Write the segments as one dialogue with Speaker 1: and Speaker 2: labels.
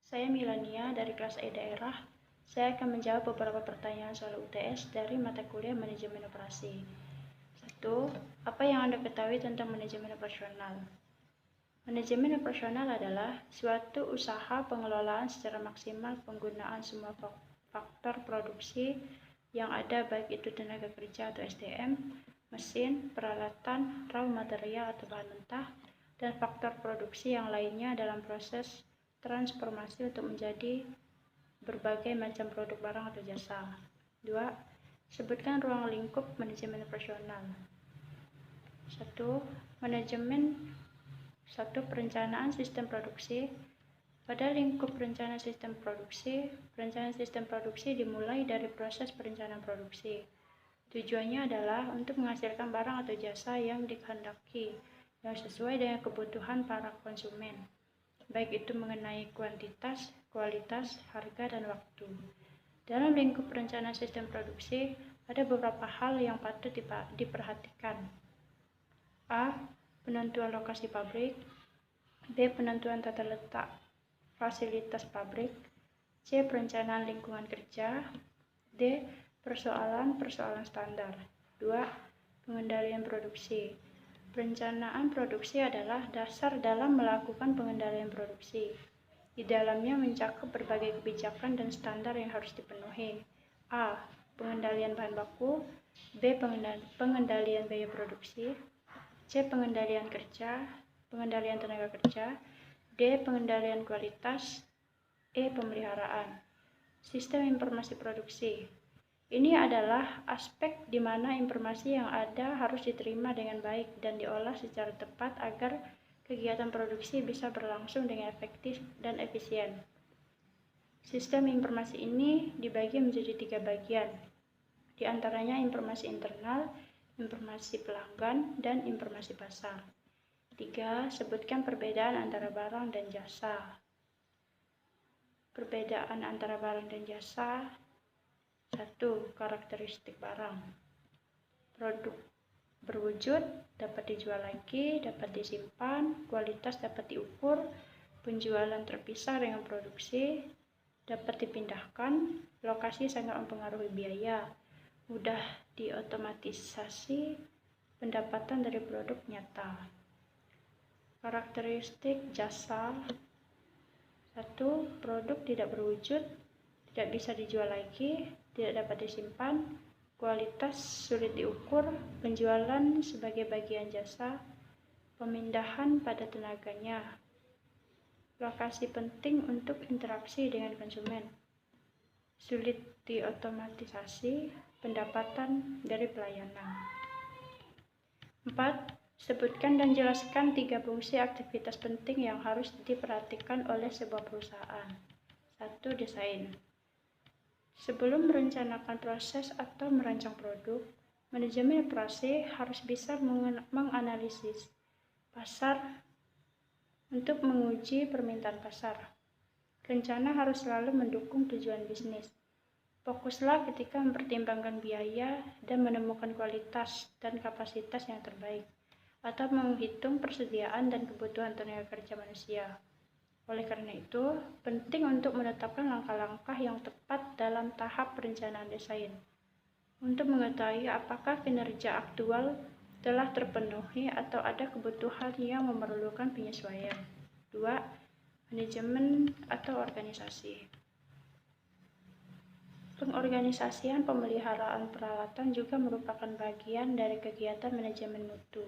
Speaker 1: Saya Milania dari kelas E daerah. Saya akan menjawab beberapa pertanyaan soal UTS dari mata kuliah Manajemen Operasi. 1. Apa yang Anda ketahui tentang manajemen operasional? Manajemen operasional adalah suatu usaha pengelolaan secara maksimal penggunaan semua faktor produksi yang ada, baik itu tenaga kerja atau SDM, mesin, peralatan, raw material atau bahan mentah, dan faktor produksi yang lainnya dalam proses transformasi untuk menjadi berbagai macam produk barang atau jasa. 2. Sebutkan ruang lingkup manajemen operasional. 1. Perencanaan sistem produksi. Pada lingkup perencanaan sistem produksi dimulai dari proses perencanaan produksi. Tujuannya adalah untuk menghasilkan barang atau jasa yang dikehendaki, yang sesuai dengan kebutuhan para konsumen, baik itu mengenai kuantitas, kualitas, harga, dan waktu. Dalam lingkup perencanaan sistem produksi, ada beberapa hal yang patut diperhatikan. A. Penentuan lokasi pabrik. B. Penentuan tata letak fasilitas pabrik. C. Perencanaan lingkungan kerja. D. Persoalan standar. 2. Pengendalian produksi. Perencanaan produksi adalah dasar dalam melakukan pengendalian produksi. Di dalamnya mencakup berbagai kebijakan dan standar yang harus dipenuhi. A. Pengendalian bahan baku. B. Pengendalian biaya produksi. C. Pengendalian tenaga kerja. D. Pengendalian kualitas. E. Pemeliharaan. Sistem informasi produksi. Ini adalah aspek di mana informasi yang ada harus diterima dengan baik dan diolah secara tepat agar kegiatan produksi bisa berlangsung dengan efektif dan efisien. Sistem informasi ini dibagi menjadi 3 bagian, di antaranya informasi internal, informasi pelanggan, dan informasi pasar. 3. Sebutkan perbedaan antara barang dan jasa. Perbedaan antara barang dan jasa. 1. Karakteristik barang. Produk berwujud, dapat dijual lagi, dapat disimpan, kualitas dapat diukur, penjualan terpisah dengan produksi, dapat dipindahkan, lokasi sangat mempengaruhi biaya, mudah diotomatisasi, pendapatan dari produk nyata. Karakteristik jasa. 1. Produk tidak berwujud, tidak bisa dijual lagi, tidak dapat disimpan, kualitas sulit diukur, penjualan sebagai bagian jasa, pemindahan pada tenaganya, lokasi penting untuk interaksi dengan konsumen, sulit diotomatisasi, pendapatan dari pelayanan. 4. Sebutkan dan jelaskan 3 fungsi aktivitas penting yang harus diperhatikan oleh sebuah perusahaan. 1. Desain. Sebelum merencanakan proses atau merancang produk, manajemen operasi harus bisa menganalisis pasar untuk menguji permintaan pasar. Rencana harus selalu mendukung tujuan bisnis. Fokuslah ketika mempertimbangkan biaya dan menemukan kualitas dan kapasitas yang terbaik, atau menghitung persediaan dan kebutuhan tenaga kerja manusia. Oleh karena itu, penting untuk menetapkan langkah-langkah yang tepat dalam tahap perencanaan desain untuk mengetahui apakah kinerja aktual telah terpenuhi atau ada kebutuhan yang memerlukan penyesuaian. 2. Manajemen atau organisasi. Pengorganisasian pemeliharaan peralatan juga merupakan bagian dari kegiatan manajemen mutu.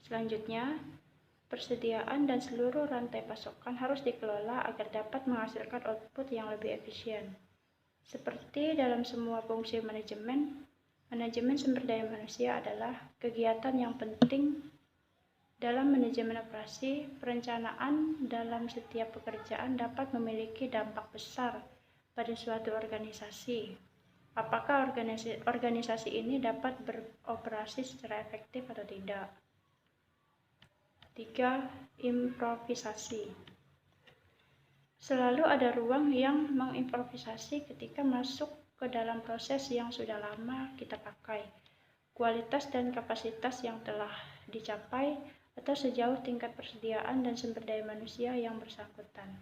Speaker 1: Selanjutnya, persediaan dan seluruh rantai pasokan harus dikelola agar dapat menghasilkan output yang lebih efisien. Seperti dalam semua fungsi manajemen sumber daya manusia adalah kegiatan yang penting dalam manajemen operasi. Perencanaan dalam setiap pekerjaan dapat memiliki dampak besar pada suatu organisasi. Apakah organisasi ini dapat beroperasi secara efektif atau tidak? 3. Improvisasi. Selalu ada ruang yang mengimprovisasi ketika masuk ke dalam proses yang sudah lama kita pakai, kualitas dan kapasitas yang telah dicapai, atau sejauh tingkat persediaan dan sumber daya manusia yang bersangkutan.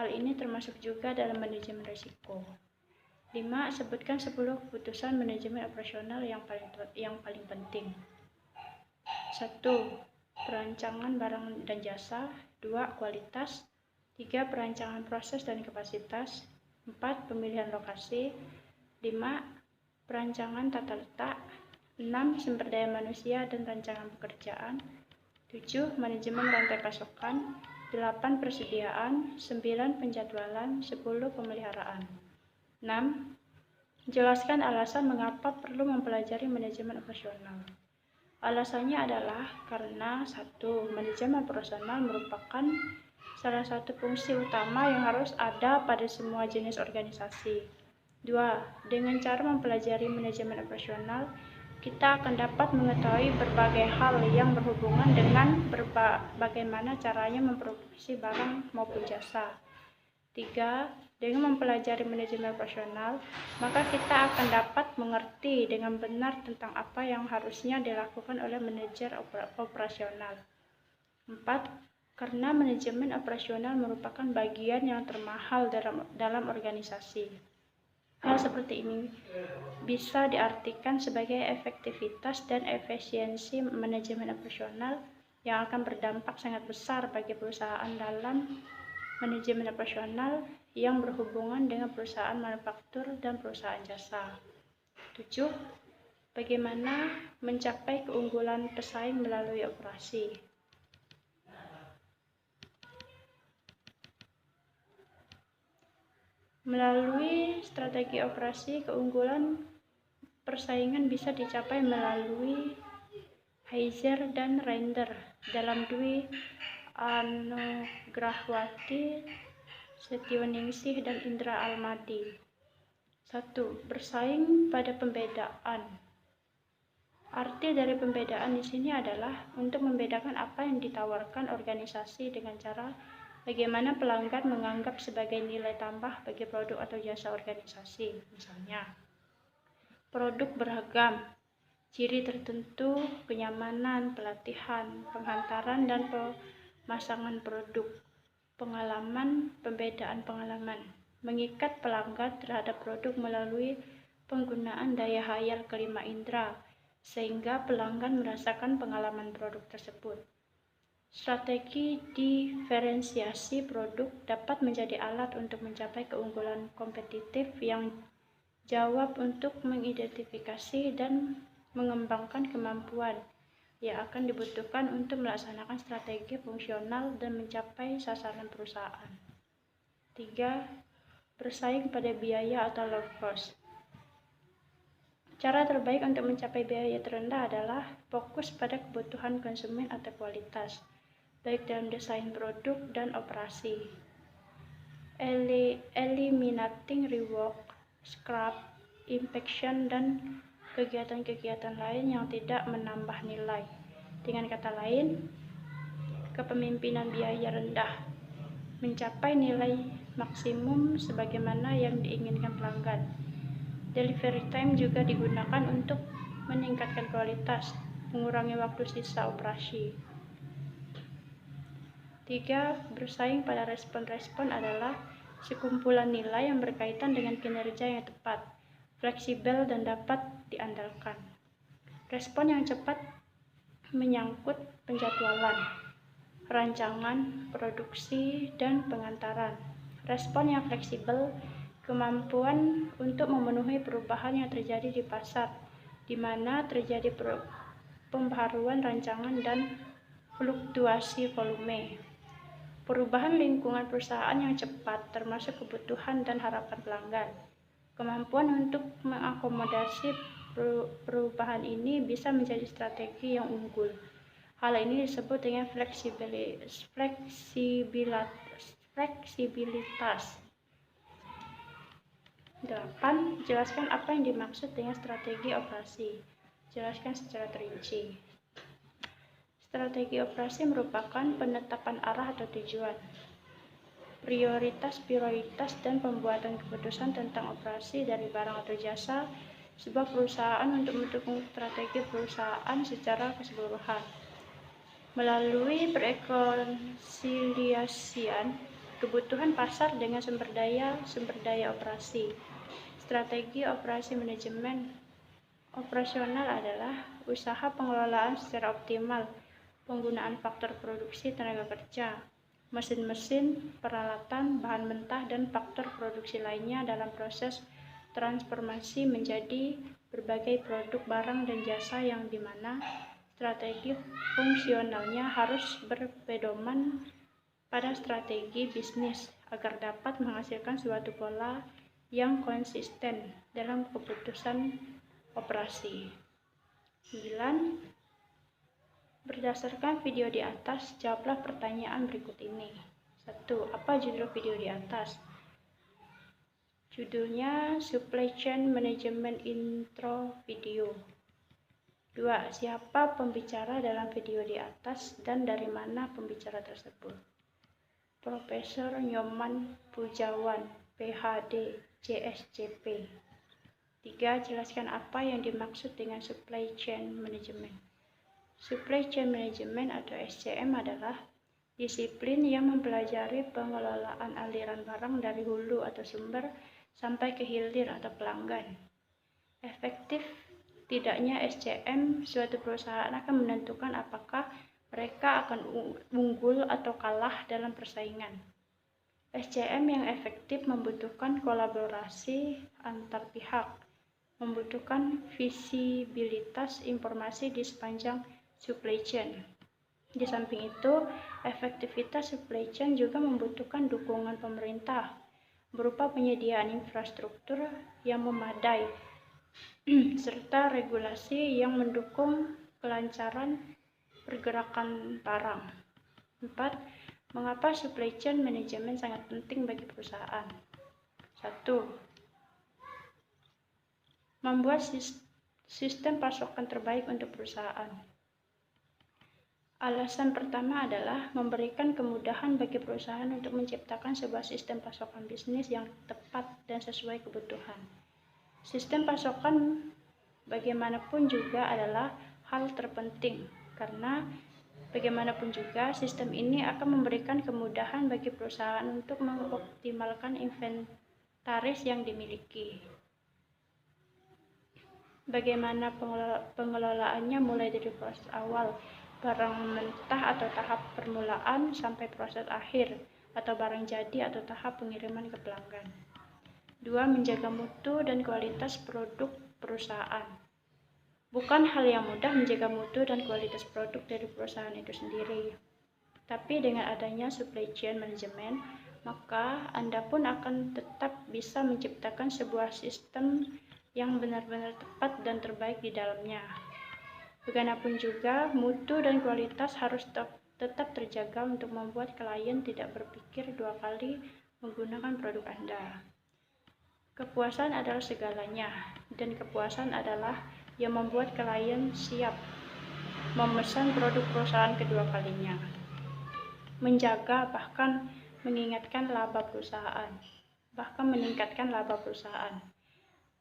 Speaker 1: Hal ini termasuk juga dalam manajemen risiko. 5. Sebutkan 10 keputusan manajemen operasional yang paling penting. 1. Perancangan barang dan jasa. 2. Kualitas. 3. Perancangan proses dan kapasitas. 4. Pemilihan lokasi. 5. Perancangan tata letak. 6. Sumber daya manusia dan rancangan pekerjaan. 7. Manajemen rantai pasokan. 8. Persediaan. 9. Penjadwalan. 10. Pemeliharaan. 6. Jelaskan alasan mengapa perlu mempelajari manajemen operasional. Alasannya adalah karena 1. Manajemen operasional merupakan salah satu fungsi utama yang harus ada pada semua jenis organisasi. 2. Dengan cara mempelajari manajemen operasional, kita akan dapat mengetahui berbagai hal yang berhubungan dengan bagaimana caranya memproduksi barang maupun jasa. 3. Dengan mempelajari manajemen operasional, maka kita akan dapat mengerti dengan benar tentang apa yang harusnya dilakukan oleh manajer operasional. 4. Karena manajemen operasional merupakan bagian yang termahal dalam organisasi. Hal seperti ini bisa diartikan sebagai efektivitas dan efisiensi manajemen operasional yang akan berdampak sangat besar bagi perusahaan dalam manajemen operasional yang berhubungan dengan perusahaan manufaktur dan perusahaan jasa. 7. Bagaimana mencapai keunggulan pesaing melalui operasi. Melalui strategi operasi, keunggulan persaingan bisa dicapai melalui Heiser dan Render dalam Dwi Anugrawati, Setioningsih, dan Indra Almadi. 1. Bersaing pada pembedaan. Arti dari pembedaan di sini adalah untuk membedakan apa yang ditawarkan organisasi dengan cara bagaimana pelanggan menganggap sebagai nilai tambah bagi produk atau jasa organisasi. Misalnya, produk beragam, ciri tertentu, kenyamanan, pelatihan, penghantaran dan pemasangan produk, pengalaman, pembedaan pengalaman, mengikat pelanggan terhadap produk melalui penggunaan daya hayal kelima indera, sehingga pelanggan merasakan pengalaman produk tersebut. Strategi diferensiasi produk dapat menjadi alat untuk mencapai keunggulan kompetitif yang jawab untuk mengidentifikasi dan mengembangkan kemampuan yang akan dibutuhkan untuk melaksanakan strategi fungsional dan mencapai sasaran perusahaan. 3. Bersaing pada biaya atau low cost. Cara terbaik untuk mencapai biaya terendah adalah fokus pada kebutuhan konsumen atau kualitas, baik dalam desain produk dan operasi. Eliminating rework, scrap, inspection, dan kegiatan-kegiatan lain yang tidak menambah nilai. Dengan kata lain, kepemimpinan biaya rendah, mencapai nilai maksimum sebagaimana yang diinginkan pelanggan. Delivery time juga digunakan untuk meningkatkan kualitas, mengurangi waktu sisa operasi. 3. Bersaing pada respon-respon adalah sekumpulan nilai yang berkaitan dengan kinerja yang tepat, fleksibel, dan dapat diandalkan. Respon yang cepat menyangkut penjadwalan, rancangan, produksi, dan pengantaran. Respon yang fleksibel, kemampuan untuk memenuhi perubahan yang terjadi di pasar, di mana terjadi pembaharuan rancangan dan fluktuasi volume. Perubahan lingkungan perusahaan yang cepat, termasuk kebutuhan dan harapan pelanggan. Kemampuan untuk mengakomodasi perubahan ini bisa menjadi strategi yang unggul. Hal ini disebut dengan fleksibilitas. 8. Jelaskan apa yang dimaksud dengan strategi operasi. Jelaskan secara terinci. Strategi operasi merupakan penetapan arah atau tujuan, prioritas, dan pembuatan keputusan tentang operasi dari barang atau jasa sebuah perusahaan untuk mendukung strategi perusahaan secara keseluruhan. Melalui perekonsiliasian kebutuhan pasar dengan sumber daya operasi. Strategi operasi manajemen operasional adalah usaha pengelolaan secara optimal, penggunaan faktor produksi tenaga kerja, mesin-mesin, peralatan, bahan mentah, dan faktor produksi lainnya dalam proses transformasi menjadi berbagai produk barang dan jasa yang dimana strategi fungsionalnya harus berpedoman pada strategi bisnis agar dapat menghasilkan suatu pola yang konsisten dalam keputusan operasi. 9. Berdasarkan video di atas, jawablah pertanyaan berikut ini. 1. Apa judul video di atas? Judulnya Supply Chain Management Intro Video. 2. Siapa pembicara dalam video di atas dan dari mana pembicara tersebut? Profesor Nyoman Pujawan, PhD, JSCP. 3. Jelaskan apa yang dimaksud dengan Supply Chain Management. Supply Chain Management atau SCM adalah disiplin yang mempelajari pengelolaan aliran barang dari hulu atau sumber sampai ke hilir atau pelanggan. Efektif tidaknya SCM suatu perusahaan akan menentukan apakah mereka akan unggul atau kalah dalam persaingan. SCM yang efektif membutuhkan kolaborasi antar pihak, membutuhkan visibilitas informasi di sepanjang supply chain. Di samping itu, efektivitas supply chain juga membutuhkan dukungan pemerintah berupa penyediaan infrastruktur yang memadai serta regulasi yang mendukung kelancaran pergerakan barang. 4. Mengapa supply chain management sangat penting bagi perusahaan? 1. Membuat sistem pasokan terbaik untuk perusahaan. Alasan pertama adalah memberikan kemudahan bagi perusahaan untuk menciptakan sebuah sistem pasokan bisnis yang tepat dan sesuai kebutuhan. Sistem pasokan bagaimanapun juga adalah hal terpenting, karena bagaimanapun juga sistem ini akan memberikan kemudahan bagi perusahaan untuk mengoptimalkan inventaris yang dimiliki. Bagaimana pengelolaannya mulai dari proses awal, barang mentah atau tahap permulaan, sampai proses akhir atau barang jadi atau tahap pengiriman ke pelanggan. 2. Menjaga mutu dan kualitas produk perusahaan. Bukan hal yang mudah menjaga mutu dan kualitas produk dari perusahaan itu sendiri. Tapi dengan adanya supply chain management, maka Anda pun akan tetap bisa menciptakan sebuah sistem yang benar-benar tepat dan terbaik di dalamnya. Bagaimanapun juga, mutu dan kualitas harus tetap terjaga untuk membuat klien tidak berpikir dua kali menggunakan produk Anda. Kepuasan adalah segalanya, dan kepuasan adalah yang membuat klien siap memesan produk perusahaan kedua kalinya. Menjaga bahkan meningkatkan laba perusahaan.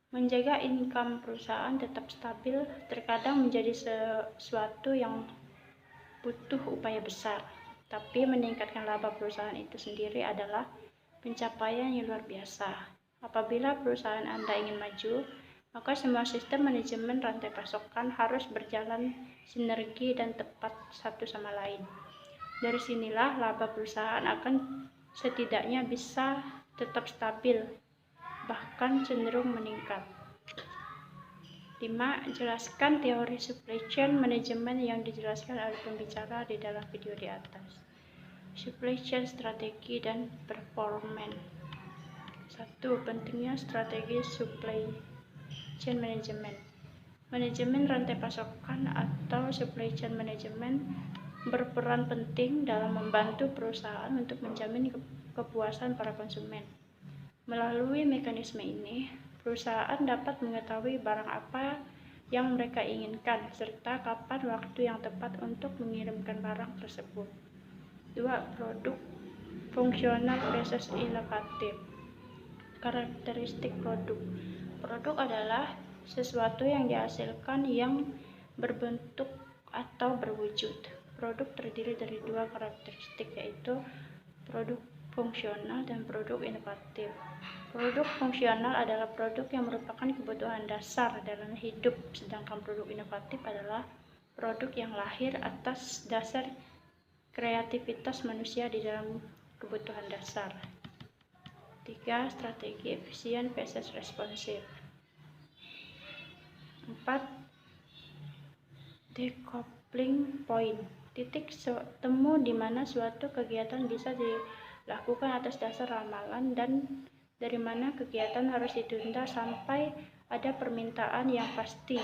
Speaker 1: Menjaga income perusahaan tetap stabil terkadang menjadi sesuatu yang butuh upaya besar, tapi meningkatkan laba perusahaan itu sendiri adalah pencapaian yang luar biasa. Apabila perusahaan Anda ingin maju, maka semua sistem manajemen rantai pasokan harus berjalan sinergi dan tepat satu sama lain. Dari sinilah laba perusahaan akan setidaknya bisa tetap stabil, bahkan cenderung meningkat. 5. Jelaskan teori supply chain management yang dijelaskan oleh pembicara di dalam video di atas. Supply chain strategi dan performance. 1. Pentingnya strategi supply chain management. Manajemen rantai pasokan atau supply chain management berperan penting dalam membantu perusahaan untuk menjamin kepuasan para konsumen. Melalui mekanisme ini, perusahaan dapat mengetahui barang apa yang mereka inginkan serta kapan waktu yang tepat untuk mengirimkan barang tersebut. 2. Produk fungsional versus inovatif. Karakteristik produk. Produk adalah sesuatu yang dihasilkan yang berbentuk atau berwujud. Produk terdiri dari dua karakteristik, yaitu produk fungsional, dan produk inovatif. Produk fungsional adalah produk yang merupakan kebutuhan dasar dalam hidup, sedangkan produk inovatif adalah produk yang lahir atas dasar kreativitas manusia di dalam kebutuhan dasar. 3. Strategi efisien versus responsif. 4. Decoupling point. Titik temu di mana suatu kegiatan bisa dilakukan atas dasar ramalan dan dari mana kegiatan harus ditunda sampai ada permintaan yang pasti.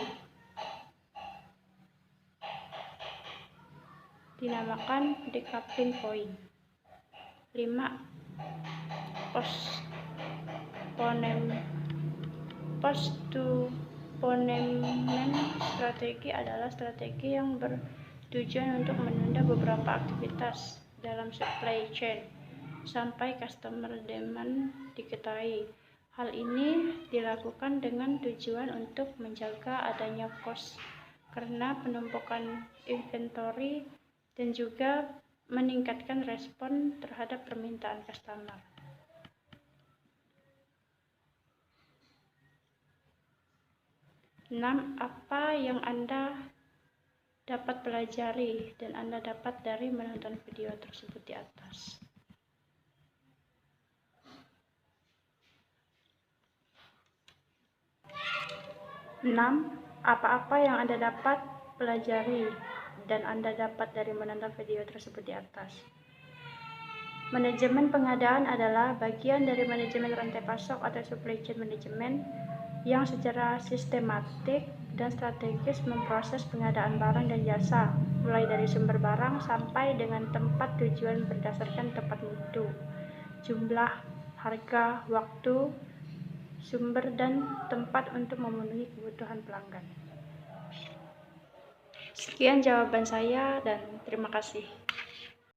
Speaker 1: Dinamakan decoupling point. 5. Postponement strategi adalah strategi yang bertujuan untuk menunda beberapa aktivitas dalam supply chain sampai customer demand diketahui. Hal ini dilakukan dengan tujuan untuk menjaga adanya cost karena penumpukan inventory dan juga meningkatkan respon terhadap permintaan customer. 6. Apa yang Anda dapat pelajari dan Anda dapat dari menonton video tersebut di atas. Apa-apa yang Anda dapat pelajari dan Anda dapat dari menonton video tersebut di atas. Manajemen pengadaan adalah bagian dari manajemen rantai pasok atau supply chain management yang secara sistematik dan strategis memproses pengadaan barang dan jasa, mulai dari sumber barang sampai dengan tempat tujuan berdasarkan tempat mutu, jumlah, harga, waktu, sumber, dan tempat untuk memenuhi kebutuhan pelanggan. Sekian jawaban saya dan terima kasih.